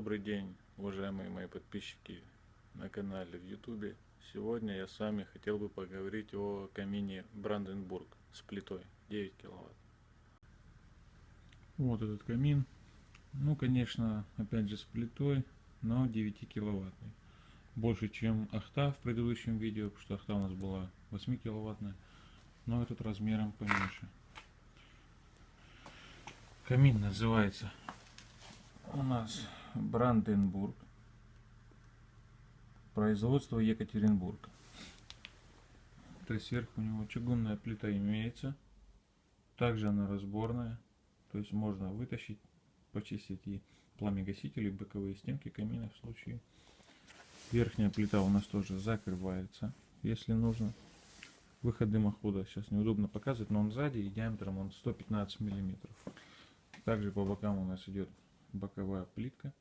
Добрый день, уважаемые мои подписчики на канале в YouTube. Сегодня я с вами хотел бы поговорить о камине Бранденбург с плитой 9 киловатт. Вот этот камин. Ну, конечно, опять же с плитой, но 9 киловаттный. Больше, чем Ахта в предыдущем видео, потому что Ахта у нас была 8 киловаттная, но этот размером поменьше. Камин называется у нас Бранденбург. Производство Екатеринбург. То есть сверху у него чугунная плита имеется. Также она разборная. То есть можно вытащить, почистить и пламегасители, и боковые стенки камина в случае. Верхняя плита у нас тоже закрывается, если нужно. Выход дымохода сейчас неудобно показывать, но он сзади и диаметром он 115 миллиметров. Также по бокам у нас идет боковая плитка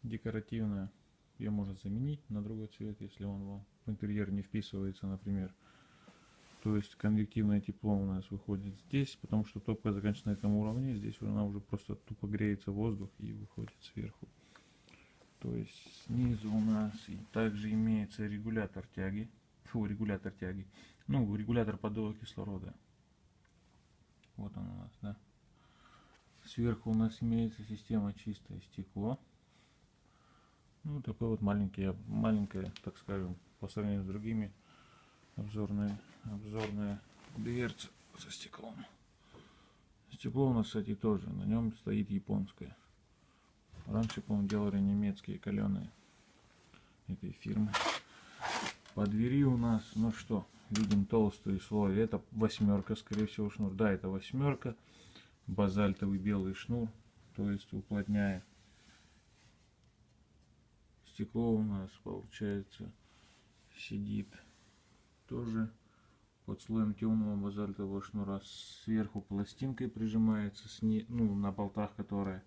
декоративная. Ее можно заменить на другой цвет, если он вам в интерьер не вписывается, например. То есть конвективное тепло у нас выходит здесь, потому что топка заканчивается на этом уровне. Здесь она уже просто тупо греется воздух и выходит сверху. То есть снизу у нас и также имеется регулятор тяги. Регулятор тяги. Ну, регулятор поддува кислорода. Вот он у нас, да. Сверху у нас имеется система чистое стекло. Ну, такой вот маленькая, так скажем, по сравнению с другими, обзорная дверца со стеклом. Стекло у нас, кстати, тоже, на нем стоит японское. Раньше, по-моему, делали немецкие каленые этой фирмы. По двери у нас, ну что, видим толстый слой. Это 8, скорее всего, шнур. Да, это 8. Базальтовый белый шнур, то есть уплотняет. Стекло у нас, получается, сидит тоже под слоем темного базальтового шнура. Сверху пластинкой прижимается, ну, на болтах, которая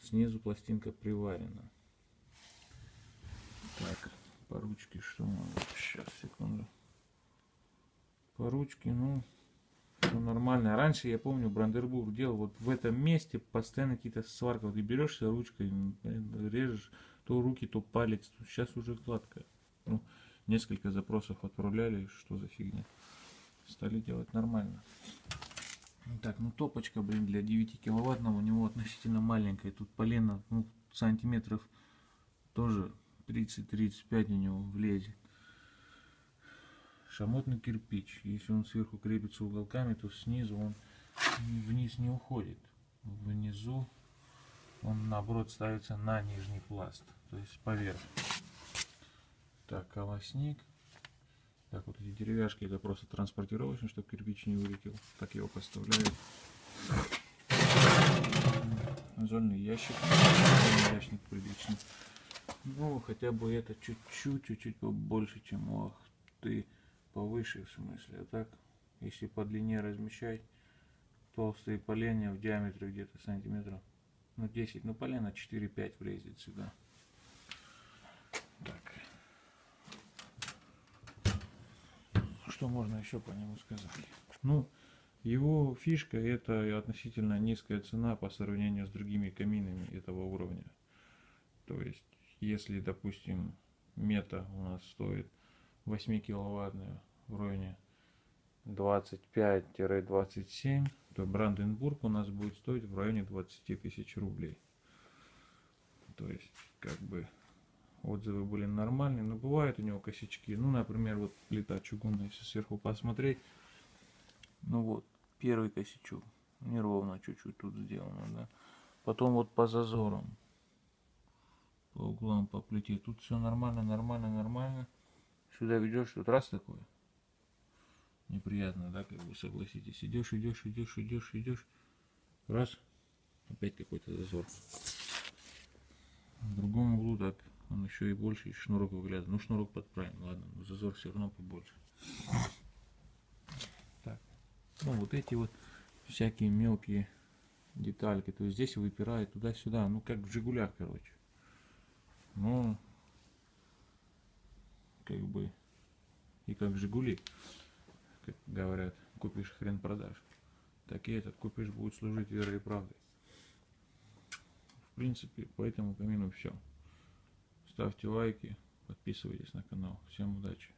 снизу пластинка приварена. Так, по ручке что у нас? Сейчас, секунду. По ручке, ну, все нормально. Раньше, я помню, Бранденбург делал вот в этом месте постоянно какие-то сварки. Вот ты берешься ручкой, режешь, то руки, то палец. Сейчас уже гладко. Ну, несколько запросов отправляли, что за фигня. Стали делать нормально. Так, ну топочка, блин, для 9 киловаттного у него относительно маленькая. Тут полено, ну, сантиметров тоже 30-35 у него влезет. Шамотный кирпич. Если он сверху крепится уголками, то снизу он вниз не уходит. Внизу он, наоборот, ставится на нижний пласт, то есть поверх. Так, колосник. Так, вот эти деревяшки, это просто транспортировочный, чтобы кирпич не вылетел. Так его поставляют. Зольный ящик. Ящик приличный. Ну, хотя бы это чуть-чуть побольше, чем у Ахты. Повыше, в смысле. А так, если по длине размещать, толстые поленья в диаметре где-то сантиметров, ну, 10, ну, полено 4-5 влезет сюда. Так. Что можно еще по нему сказать? Ну, его фишка — это относительно низкая цена по сравнению с другими каминами этого уровня. То есть, если, допустим, мета у нас стоит 8 киловаттная в районе 25-27, то Бранденбург у нас будет стоить в районе 20 тысяч рублей. То есть, как бы, отзывы были нормальные, но бывают у него косячки. Ну, например, вот плита чугунная, если сверху посмотреть, ну вот, первый косячок, неровно чуть-чуть тут сделано, да. Потом вот по зазорам, по углам, по плите, тут все нормально. Сюда ведешь, тут раз такое. Неприятно, да, как вы согласитесь. Идешь. Раз, опять какой-то зазор. В другом углу так, он еще и больше, и шнурок выглядывает. Ну, шнурок подправим, ладно, но зазор все равно побольше. Так, ну вот эти вот всякие мелкие детальки. То есть здесь выпирает туда-сюда, ну как в Жигулях, короче. Ну, как бы, и как Жигули, как говорят, купишь хрен продашь. Так и этот купишь будет служить верой и правдой. В принципе, по этому камину все. Ставьте лайки, подписывайтесь на канал. Всем удачи!